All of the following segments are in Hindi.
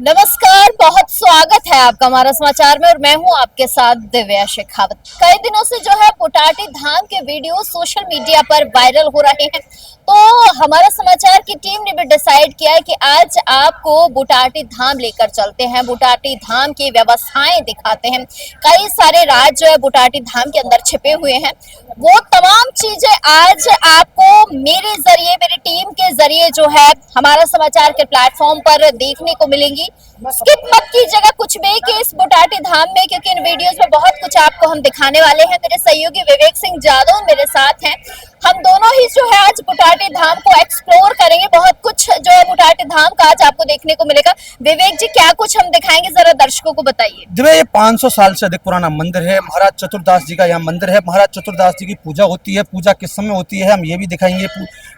नमस्कार, बहुत स्वागत है आपका हमारा समाचार में और मैं हूं आपके साथ दिव्या शेखावत। कई दिनों से जो है बुटाटी धाम के वीडियो सोशल मीडिया पर वायरल हो रहे हैं, तो हमारा समाचार की टीम ने भी डिसाइड किया है कि आज आपको बुटाटी धाम लेकर चलते हैं, बुटाटी धाम की व्यवस्थाएं दिखाते हैं। कई सारे राज जो है बुटाटी धाम के अंदर छिपे हुए हैं, वो तमाम चीजें आज आपको मेरे जरिए, मेरी टीम के जरिए जो है हमारा समाचार के प्लेटफॉर्म पर देखने को मिलेंगी। स्किप मत कीजिएगा कुछ भी कि इस बुटाटी धाम में, क्योंकि इन वीडियोस में बहुत कुछ आपको हम दिखाने वाले हैं। मेरे सहयोगी विवेक सिंह जादव मेरे साथ हैं, हम दोनों ही जो है आज बुटाटी धाम को एक्सप्लोर करेंगे। बहुत कुछ जो है बुटाटी धाम का आज आपको देखने को मिलेगा। विवेक जी, क्या कुछ हम दिखाएंगे, जरा दर्शकों को बताइए। दिव्या, ये 500 साल से अधिक पुराना मंदिर है। महाराज चतुरदास जी का यहाँ मंदिर है। महाराज चतुरदास जी की पूजा होती है। पूजा किस समय होती है हम ये भी दिखाएंगे,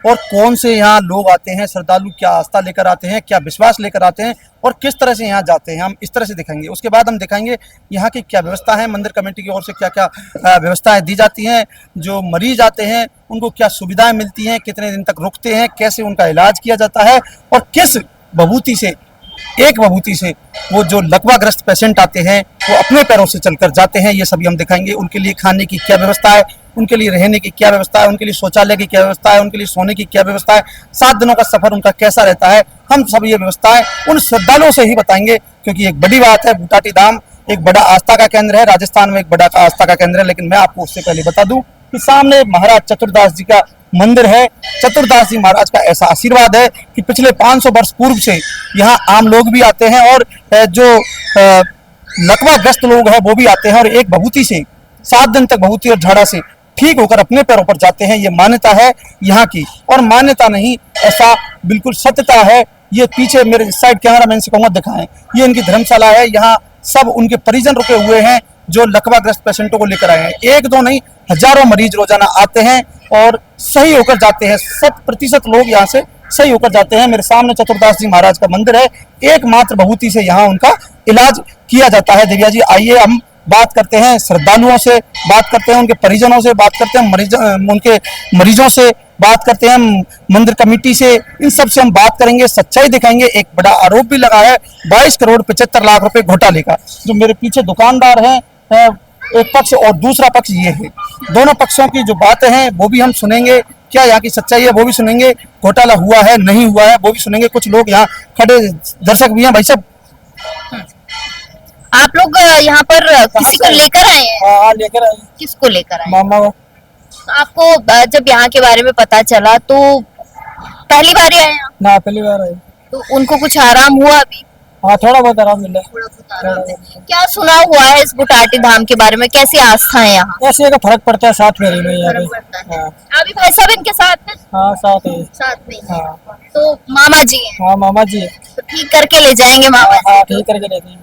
और कौन से यहाँ लोग आते हैं, श्रद्धालु क्या आस्था लेकर आते हैं, क्या विश्वास लेकर आते हैं और किस तरह से यहाँ जाते हैं, हम इस तरह से दिखाएंगे। उसके बाद हम दिखाएंगे यहाँ की क्या व्यवस्था है, मंदिर कमेटी की ओर से क्या क्या व्यवस्थाएं दी जाती हैं, जो मरीज आते हैं उनको क्या सुविधाएं मिलती हैं, कितने दिन तक रुकते हैं, कैसे उनका इलाज किया जाता है, और किस विभूति से, एक विभूति से वो जो लकवाग्रस्त पेशेंट आते हैं वो अपने पैरों से चलकर जाते हैं, ये सभी हम दिखाएंगे। उनके लिए खाने की क्या व्यवस्था है, उनके लिए रहने की क्या व्यवस्था है, उनके लिए शौचालय की क्या व्यवस्था है, उनके लिए सोने की क्या व्यवस्था है, 7 दिनों का सफर उनका कैसा रहता है, हम सब ये व्यवस्थाएं उन श्रद्धालुओं से ही बताएंगे। क्योंकि एक बड़ी बात है, बुटाटी धाम एक बड़ा आस्था का केंद्र है, राजस्थान में एक बड़ा आस्था का केंद्र है। लेकिन मैं आपको उससे पहले बता दूं कि सामने महाराज चतुरदास जी का मंदिर है। चतुरदास जी महाराज का ऐसा आशीर्वाद है कि पिछले 500 वर्ष पूर्व से यहाँ आम लोग भी आते हैं और जो लकवाग्रस्त लोग हैं वो भी आते हैं, और एक विभूति से 7 दिन तक विभूति और झाड़ा से ठीक होकर अपने पैरों पर जाते हैं। ये मान्यता है यहाँ की, और मान्यता नहीं, ऐसा बिल्कुल सत्यता है। ये पीछे मेरे साइड कैमरा मैन से कहूँगा दिखाएं, ये इनकी धर्मशाला है। यहाँ सब उनके परिजन रुके हुए हैं जो लकवाग्रस्त पेशेंटों को लेकर आए हैं। एक दो नहीं, हजारों मरीज रोजाना आते हैं और सही होकर जाते हैं। 100% लोग यहाँ से सही होकर जाते हैं। मेरे सामने चतुरदास जी महाराज का मंदिर है। एकमात्र विभूति से यहाँ उनका इलाज किया जाता है। दिव्या जी, आइए हम बात करते हैं श्रद्धालुओं से, बात करते हैं उनके परिजनों से, बात करते हैं उनके मरीजों से, बात करते हैं मंदिर कमेटी से। इन सब से हम बात करेंगे, सच्चाई दिखाएंगे। एक बड़ा आरोप भी लगा है 22 करोड़ 75 लाख रुपए घोटाले का। जो मेरे पीछे दुकानदार हैं, एक पक्ष और दूसरा पक्ष ये है। दोनों पक्षों की जो बातें हैं वो भी हम सुनेंगे, क्या यहाँ की सच्चाई है वो भी सुनेंगे, घोटाला हुआ है नहीं हुआ है वो भी सुनेंगे। कुछ लोग यहाँ खड़े दर्शक भी हैं। भाई साहब, आप लोग यहाँ पर किसी को लेकर आए हैं? हाँ, लेकर आए। किसको लेकर आए? मामा को। आपको जब यहाँ के बारे में पता चला तो पहली बार ही आए हैं? ना, पहली बार आए। तो उनको कुछ आराम हुआ अभी? हाँ, थोड़ा बहुत आराम मिला। थोड़ा बहुत आराम है। क्या सुना हुआ है इस बुटाटी धाम के बारे में, कैसी आस्था है यहाँ? ऐसे का फर्क पड़ता है, साथ में रहने में यहाँ पे। हाँ, अभी भाई साहब इनके साथ हैं? हाँ, साथ है। साथ में। हाँ, तो मामा जी हैं? हाँ, मामा जी है। तो ठीक करके ले जाएंगे मामा जी? हाँ, ठीक करके रहते हैं।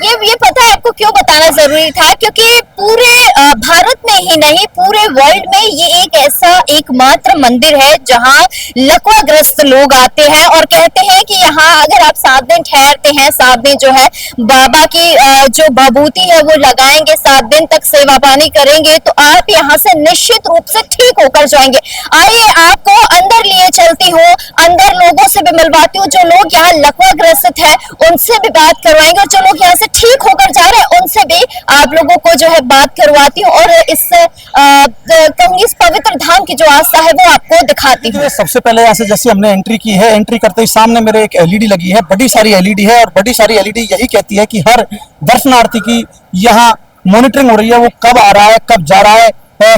ये पता है आपको क्यों बताना जरूरी था? क्योंकि पूरे भारत में ही नहीं, पूरे वर्ल्ड में ये एक ऐसा एकमात्र मंदिर है जहां लकवाग्रस्त लोग आते हैं और कहते हैं कि यहाँ अगर आप 7 दिन ठहरते हैं, 7 दिन जो है बाबा की जो विभूति है वो लगाएंगे, 7 दिन तक सेवा पानी करेंगे, तो आप यहाँ से निश्चित रूप से ठीक होकर जाएंगे। आइए आपको अंदर लिए चलती हूँ, अंदर लोगों से भी मिलवाती हूँ जो लोग यहाँ लकवाग्रस्त है, उनसे भी बात करवाएंगे, और जो लोग यहाँ से ठीक होकर जा रहे हैं उनसे भी आप लोगों को जो है बात करवाती हूँ, और इस कहूंगी इस पवित्र धाम की जो आस्था है वो आपको दिखाती हूँ। सबसे पहले यहाँ से जैसे हमने एंट्री की है, एंट्री करते ही सामने मेरे एक एलईडी लगी है, बड़ी सारी एलईडी है, और बड़ी सारी एलईडी यही कहती है कि हर दर्शनार्थी की यहाँ मॉनिटरिंग हो रही है। वो कब आ रहा है, कब जा रहा है,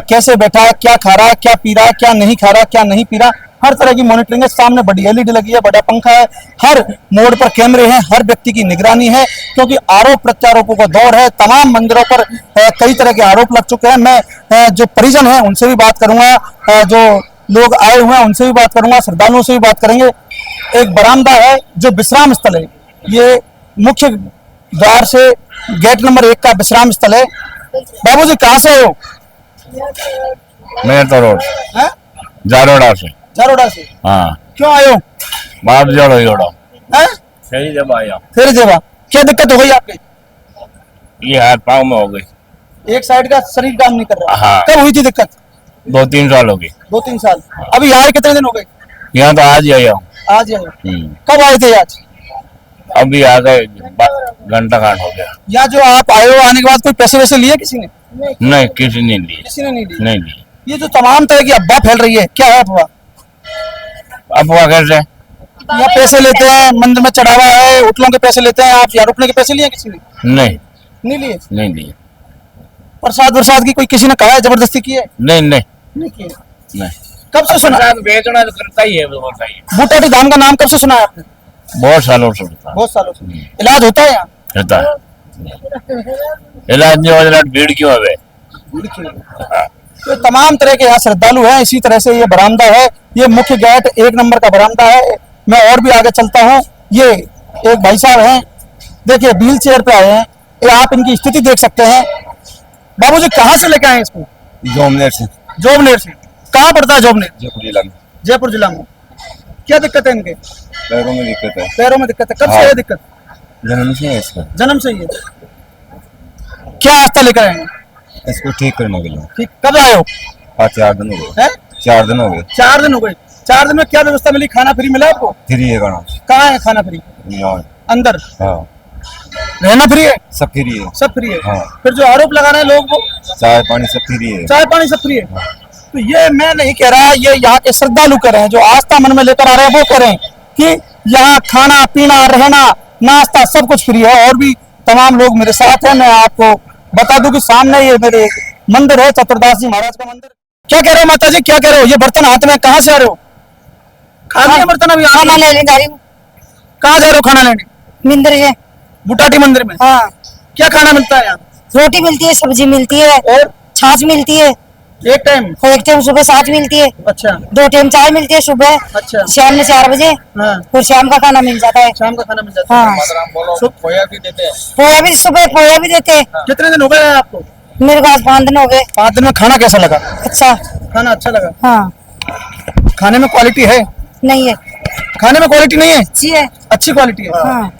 कैसे बैठा है, क्या खा रहा है, क्या पी रहा है, क्या नहीं खा रहा, क्या नहीं पी रहा, हर तरह की मॉनिटरिंग है। सामने बड़ी एलईडी लगी है, बड़ा पंखा है, हर मोड़ पर कैमरे हैं, हर व्यक्ति की निगरानी है। क्योंकि आरोप प्रत्यारोपों का दौर है, तमाम मंदिरों पर कई तरह के आरोप लग चुके हैं। मैं जो परिजन हैं उनसे भी बात करूंगा, जो लोग आए हुए हैं उनसे भी बात करूंगा, श्रद्धालुओं से भी बात करेंगे। एक बरामदा है जो विश्राम स्थल है, ये मुख्य द्वार से गेट नंबर 1 का विश्राम स्थल है। बाबू जी, कहाँ से हो? मैं तो रोड जारोड़ा से। जारोड़ा से? हाँ। क्यों आए हो? बाप जोड़ो जोड़ो हैं? सही जब आया। फिर जगह क्या दिक्कत हो गई आपके? ये हाथ पाँव में हो गई, एक साइड का शरीर काम नहीं कर रहा। हाँ। कब हुई थी दिक्कत? 2-3 साल हो गए। 2-3 साल। अभी यहाँ कितने दिन हो गए? यहाँ तो आज ही आया हूँ। आज आए? कब आए थे आज? अभी आ गए, घंटा खान हो गया। या जो आप आए हो, आने के बाद कोई पैसे वैसे लिए किसी ने? नहीं, किसी ने लिए, किसी ने नहीं लिए। नहीं लिए। ये जो तमाम तरह की अफवाह फैल रही है, क्या है अफवाह? अफवाह कैसे? या पैसे लेते हैं, मंदिर में चढ़ावा है, होटलों के पैसे लेते हैं, आप या रुकने के पैसे लिए किसी ने? नहीं, नहीं लिए। नहीं लिए। प्रसाद वरसाद की कोई किसी ने कहा है, जबरदस्ती की है? नहीं, नहीं, नहीं की है। नहीं। कब से सुना? प्रसाद बेचना तो करता ही है, वो होता ही है। बूटाटी धाम का नाम कब से सुना है आपने? बहुत सालों से होता है। बहुत सालों से। इलाज होता है यहाँ? होता है। इलाज नहीं हो, इलाज भीड़ क्यों है? तो तमाम तरह के यहाँ श्रद्धालु हैं। इसी तरह से ये बरामदा है, ये मुख्य गेट 1 नंबर का बरामदा है। मैं और भी आगे चलता हूँ। ये एक भाई साहब हैं, देखिए व्हील चेयर पे आए हैं। ये आप इनकी स्थिति देख सकते हैं। बाबूजी कहाँ से लेके आए इसको? जोमनेर से। जोबनेर से। कहाँ पड़ता है जोबनेर? जयपुर जिला में। जयपुर जिला में। क्या दिक्कत है इनके? पैरों में दिक्कत है। पैरों में दिक्कत है। कब से हाँ। है दिक्कत? जन्म से है इसका। जन्म से ही है। क्या आस्था लेकर आए हैं? इसको ठीक करने के लिए। ठीक, कब आए हो? हाँ, 4 दिन हो गए। हैं? 4 दिन हो गए। 4 दिन हो गए। 4 दिन में क्या व्यवस्था मिली? खाना फ्री मिला आपको? फ्री है गाना। कहाँ है खाना फ्री? यहाँ। अंदर। हाँ, रहना फ्री है? सब फ्री है। सब फ्री है। हाँ। फिर जो आरोप लगा रहे हैं लोग, वो चाय पानी सब फ्री है। चाय पानी सब फ्री है। तो ये मैं नहीं कह रहा, ये यहाँ के श्रद्धालु कह रहे हैं, जो आस्था मन में लेकर आ रहे हैं वो कह रहे हैं कि यहाँ खाना पीना रहना नाश्ता सब कुछ फ्री है। और भी तमाम लोग मेरे साथ हैं। मैं आपको बता दूं कि सामने ये मेरे मंदिर है, चतुरदास जी महाराज का मंदिर। क्या कह रहे हो माता जी, क्या कह रहे हो? ये बर्तन हाथ में, कहाँ से आ रहे हो? खाली है बर्तन अभी? खाना लेने जा रही हूँ कहाँ जा रहे हो खाना लेने? मंदिर से। बुटाटी मंदिर में। हाँ, क्या खाना मिलता है यहाँ? रोटी मिलती है, सब्जी मिलती है, और छाछ मिलती है, एक टाइम? और एक टाइम सुबह छाछ मिलती है, अच्छा 2 टाइम चाय मिलती है सुबह, अच्छा। शाम में 4 बजे, हाँ, फिर शाम का खाना मिल जाता है। शाम का खाना मिल जाता हाँ, है। खोया भी देते हैं। पोया भी सुबह पोया भी देते हैं। कितने दिन हो गए हैं आपको? मेरे पास 5 दिन हो गए। 5 दिन में खाना कैसा लगा? अच्छा। खाना अच्छा लगा? हाँ, खाने में क्वालिटी है? नहीं है, खाने में क्वालिटी नहीं है? अच्छी है। अच्छी क्वालिटी है। हाँ,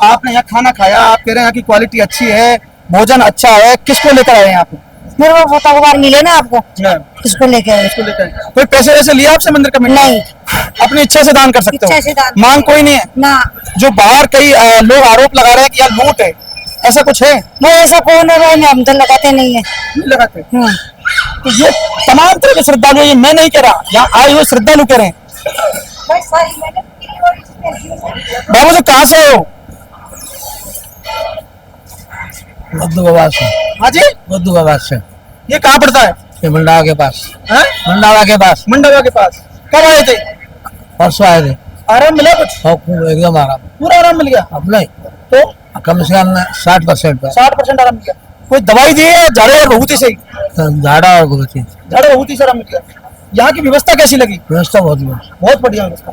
आपने यहाँ खाना खाया, आप कह रहे हैं यहाँ की क्वालिटी अच्छी है, भोजन अच्छा है। किसको लेकर आए हैं आप? मेरे को पोता को बार मिले ना आपको, हाँ, किसको लेके आए? किसको लेकर आए? कोई पैसे वैसे लिया आपसे मंदिर कमेटी? नहीं, अपनी इच्छा से दान कर सकते इच्छा से हो, दान। मांग कोई नहीं है। ना, जो बाहर कई लोग आरोप लगा रहे हैं कि यार लूट है, ऐसा कुछ है? वो ऐसा कौन है भाई, हम तो लगाते नहीं है। नहीं लगाते। हाँ, तो ये तमाम तरह के श्रद्धालु, ये मैं नहीं कह रहा, यहाँ आए हुए श्रद्धालु कह रहे हैं। भाई सारी मेहनत की और इसमें बाबू जी कहाँ से हो? बुद्धगवास से। हाँ जी, बुद्धगवास से। ये कहाँ पड़ता है? ये मंडावा के पास। हैं? मंडावा के पास। मंडवा के पास। कब आए थे? परसों आए थे। आराम मिला कुछ? और खूब एकदम आराम। पूरा आराम मिल गया? अब नहीं, तो कम से कम 60% पर। 60% आराम मिल गया। कोई दवाई दी है? झाड़ू और भभूति से ही? झाड़ा और गुरुति झाड़ू भभूति से आराम मिल गया। यहाँ की व्यवस्था कैसी लगी? व्यवस्था बहुत बढ़िया। बहुत बढ़िया व्यवस्था।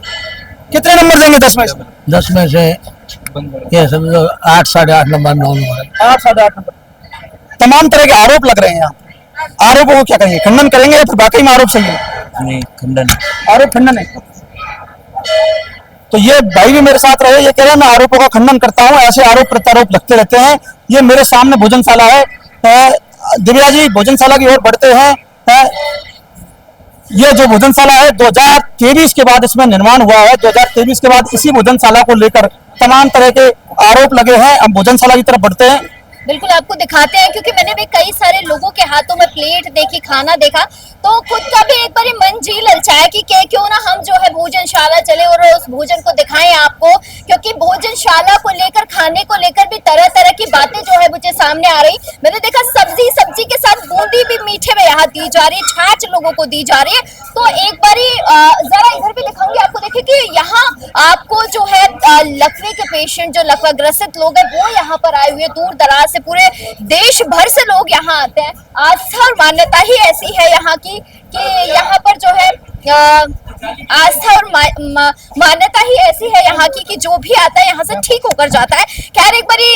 कितने नंबर देंगे 10 में से? 10 में से ये समझो 8, 8.5 नंबर, 9 नंबर। 8, 8.5 नंबर। तमाम तरह के आरोप लग रहे हैं यहाँ। आरोपों को क्या करेंगे? खंडन करेंगे या फिर वाकई में आरोप सही है? नहीं, खंडन। आरोप खंडन है। तो ये भाई भी मेरे साथ रहे, ये कह रहे हैं मैं आरोपों का खंडन करता हूँ। ऐसे आरोप प्रत्यारोप लगते रहते हैं। ये मेरे सामने भोजनशाला है। दिव्या जी भोजनशाला की ओर बढ़ते हैं। ये जो भोजनशाला है 2023 के बाद इसमें निर्माण हुआ है। 2023 के बाद इसी भोजनशाला को लेकर तमाम तरह के आरोप लगे हैं। अब भोजनशाला की तरफ बढ़ते हैं। बिल्कुल आपको दिखाते हैं, क्योंकि मैंने भी कई सारे लोगों के हाथों में प्लेट देखी, खाना देखा, तो खुद का भी एक बार मन जी ललचाया कि क्यों ना हम जो है भोजनशाला चले और उस भोजन को दिखाएं आपको। क्योंकि भोजनशाला को लेकर, खाने को लेकर भी तरह तरह की बातें जो है मुझे सामने आ रही। मैंने देखा सब्जी के साथ बूंदी भी मीठे में यहाँ दी जा रही है, छाछ लोगों को दी जा रही है। तो एक बारी जरा इधर भी दिखाऊंगी आपको। देखिए कि यहाँ आपको जो है लकवे के पेशेंट, जो लकवा ग्रसित लोग हैं, वो यहाँ पर आए हुए, दूर दराज से, पूरे देश भर से लोग यहाँ आते हैं। आस्था और मान्यता ही ऐसी है यहाँ की कि यहाँ पर जो है आस्था और मान्यता ही ऐसी है यहाँ की कि जो भी आता है यहाँ से ठीक होकर जाता है। खैर एक बारी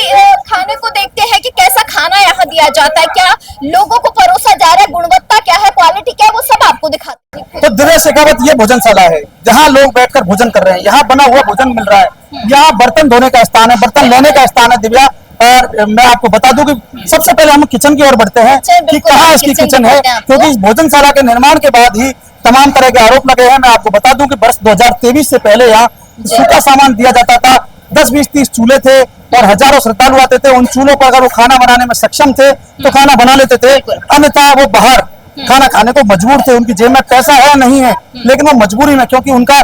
खाने को देखते हैं कि कैसा खाना यहाँ दिया जाता है, क्या लोगों को परोसा जा रहा है, गुणवत्ता क्या है, क्वालिटी क्या है, वो सब आपको दिखाते हैं। तो दिव्या शेखावत ये भोजनशाला है जहाँ लोग बैठकर भोजन कर रहे हैं। यहाँ बना हुआ भोजन मिल रहा है। यहाँ बर्तन धोने का स्थान है, बर्तन लेने का स्थान है दिव्या। और मैं आपको बता दूं कि सबसे पहले हम किचन की ओर बढ़ते हैं कि कहाँ इसकी किचन है, क्योंकि इस भोजनशाला के निर्माण के बाद ही तमाम तरह के आरोप लगे हैं। मैं आपको बता दूं कि वर्ष 2023 से पहले यहाँ सूखा सामान दिया जाता था, 10-20-30 चूल्हे थे और हजारों श्रद्धालु आते थे। उन चूल्हों पर अगर वो खाना बनाने में सक्षम थे तो खाना बना लेते थे, अन्यथा वो बाहर खाना खाने को मजबूर थे। उनकी जेब में पैसा है नहीं है, लेकिन वो मजबूरी में, क्योंकि उनका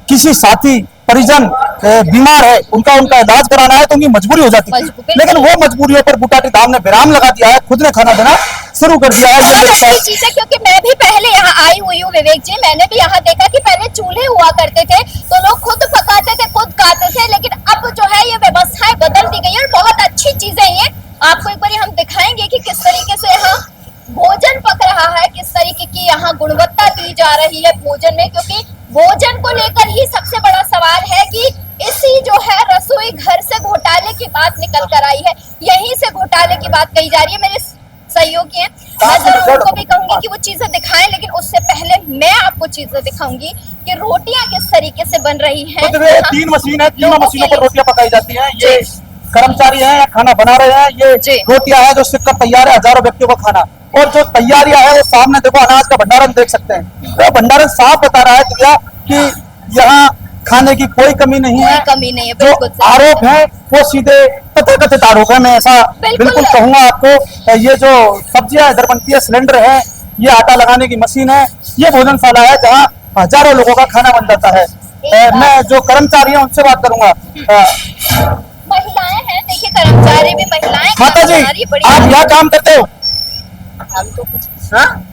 किसी साथी परिजन बीमार है, उनका इलाज कराना है, तो उनकी मजबूरी हो जाती है। लेकिन वो मजबूरियों पर बुटाटी धाम ने विराम लगा दिया है, खुद ने खाना देना शुरू कर दिया है। बहुत अच्छी चीज है, क्योंकि मैं भी पहले यहाँ आई हुई हूँ विवेक जी। मैंने भी यहाँ देखा कि पहले चूल्हे हुआ करते थे तो लोग खुद पकाते थे, खुद खाते थे, लेकिन अब जो है ये व्यवस्थाएं बदल दी गई है और बहुत अच्छी चीजें ये। आपको एक बार हम दिखाएंगे कि किस तरीके से यहाँ भोजन पक रहा है, किस तरीके की यहाँ गुणवत्ता दी जा रही है भोजन में, क्योंकि भोजन को लेकर ही सबसे बड़ा सवाल है कि इसी जो है रसोई घर से घोटाले की बात निकल कर आई है, यहीं से घोटाले की बात कही जा रही है। मेरे सहयोगी हैं, मैं जरूर उनको भी कहूंगी कि वो चीजें दिखाएं, लेकिन उससे पहले मैं आपको चीजें दिखाऊंगी कि रोटियां किस तरीके से बन रही हैं। तो 3 मशीन है, तीनों मशीनों पर रोटियां पकाई जाती हैं। ये कर्मचारी हैं, खाना बना रहे हैं। ये रोटियां है जो सिककर तैयार है हजारों व्यक्तियों का खाना, और जो तैयारियां है वो सामने देखो, अनाज का भंडारण देख सकते हैं। तो भंडारण साफ बता रहा है दिव्या कि यहाँ खाने की कोई कमी नहीं है, कमी नहीं है। जो आरोप है वो सीधे तथाकथित आरोप है। मैं ऐसा बिल्कुल कहूंगा आपको। ये जो सब्जियां इधर बनती है, सिलेंडर है, ये आटा लगाने की मशीन है, ये भोजनशाला है जहाँ हजारों लोगों का खाना बन जाता है। मैं जो कर्मचारी है उनसे बात करूंगा। महिलाएं हैं, देखिए कर्मचारी भी महिलाएं। माता जी, आप यहाँ काम करते हो? हम तो कुछ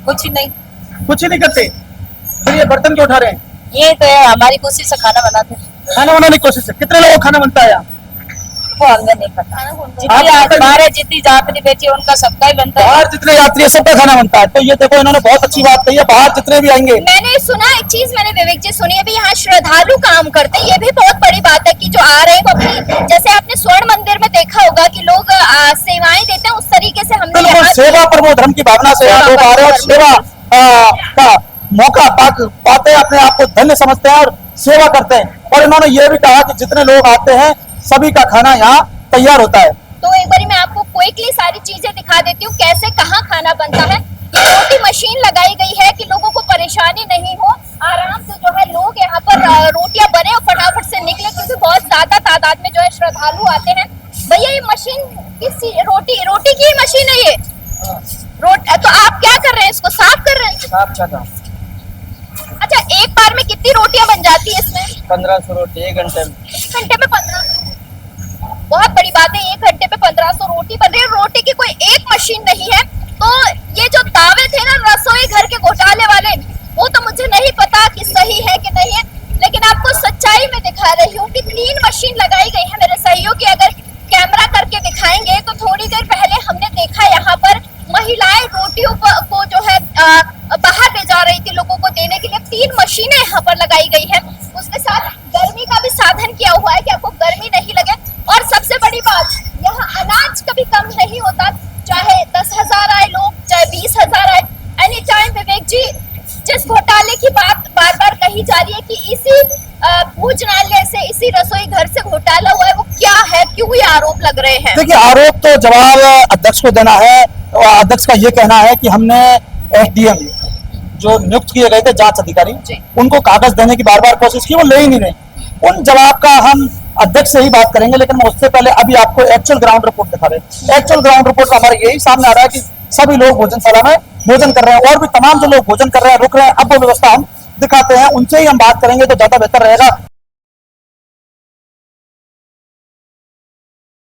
कुछ नहीं, कुछ ही नहीं करते, फिर ये बर्तन क्यों उठा रहे हैं? ये तो है हमारी कोशिश से खाना बनाते हैं। खाना बनाने की कोशिश है। कितने लोगों को खाना बनता है यहाँ? वो हमें नहीं पता। जितनी हमारे जितनी यात्री बेटी उनका सबका ही बनता है। बाहर जितने यात्री है सबका खाना बनता है। तो ये देखो, इन्होंने बहुत अच्छी बात कही है, बाहर जितने भी आएंगे। मैंने सुना एक चीज, मैंने विवेक जी सुनी है भी, यहाँ श्रद्धालु काम करते हैं। ये भी बहुत बड़ी बात है कि जो आ रहे हैं वो अपनी, जैसे आपने स्वर्ण मंदिर में देखा होगा कि लोग सेवाएं देते हैं, उस तरीके से हमने बिल्कुल सेवा परमो धर्म की भावना से यहाँ लोग आ रहे हैं और सेवा का मौका पाते हैं, अपने आप को धन्य समझते हैं और सेवा करते हैं। और इन्होंने ये भी कहा कि जितने लोग आते हैं सभी का खाना यहाँ तैयार होता है। तो एक बार मैं आपको क्विकली सारी चीजें दिखा देती हूँ, कैसे कहाँ खाना बनता है। ये रोटी मशीन लगाई गई है कि लोगों को परेशानी नहीं हो, आराम से जो है लोग यहाँ पर रोटियां बने और फटाफट से निकले, क्योंकि बहुत ज्यादा तादाद में जो है श्रद्धालु आते हैं। भैया ये मशीन किस रोटी की मशीन है ये? तो आप क्या कर रहे हैं, इसको साफ कर रहे हैं? अच्छा, एक बार में कितनी रोटियां बन जाती है इसमें? 1500 रोटी 1 घंटे में। 1 घंटे में 1500, बहुत बड़ी बात है। 1 घंटे में 1500 रोटी बन रही है। रोटी की कोई एक मशीन नहीं है। तो ये जो दावे थे ना रसोई घर के घोटाले वाले, वो तो मुझे नहीं पता कि सही है कि नहीं है, लेकिन आपको सच्चाई में दिखा रही हूँ कि 3 मशीन लगाई गई है। मेरे सहयोगी अगर कैमरा करके दिखाएंगे तो थोड़ी देर पहले हमने देखा यहाँ पर महिलाएं रोटियों को जो है बाहर ले जा रही थी लोगों को देने के लिए। 3 मशीनें यहाँ पर लगाई गई है। उसके साथ गर्मी का भी साधन किया हुआ है कि आपको गर्मी नहीं लगे। और सबसे बड़ी बात, यहाँ अनाज कभी कम नहीं होता, चाहे 10,000 आए लोग, चाहे 20,000 आए, एनी टाइम। विवेक जी, जिस घोटाले की बात बार बार कही जा रही है कि इसी भोजनालय से, इसी रसोई घर से घोटाला हुआ है, वो क्या है, क्यों ये आरोप लग रहे हैं? देखिए, आरोप तो जवाब अध्यक्ष को देना है। और अध्यक्ष का ये कहना है कि हमने एसडीएम जो नियुक्त किए गए थे जांच अधिकारी, उनको कागज देने की बार बार कोशिश की, वो ले ही नहीं रहे। उन जवाब का हम अध्यक्ष से ही बात करेंगे, लेकिन मैं उससे पहले अभी आपको एक्चुअल ग्राउंड रिपोर्ट दिखा रहे हैं। एक्चुअल ग्राउंड रिपोर्ट का हमारा यही सामने आ रहा है कि सभी लोग भोजनशाला में भोजन कर रहे हैं, और भी तमाम जो लोग भोजन कर रहे हैं, रुक रहे हैं। अब वो व्यवस्था हम दिखाते हैं, उनसे ही हम बात करेंगे तो ज्यादा बेहतर रहेगा।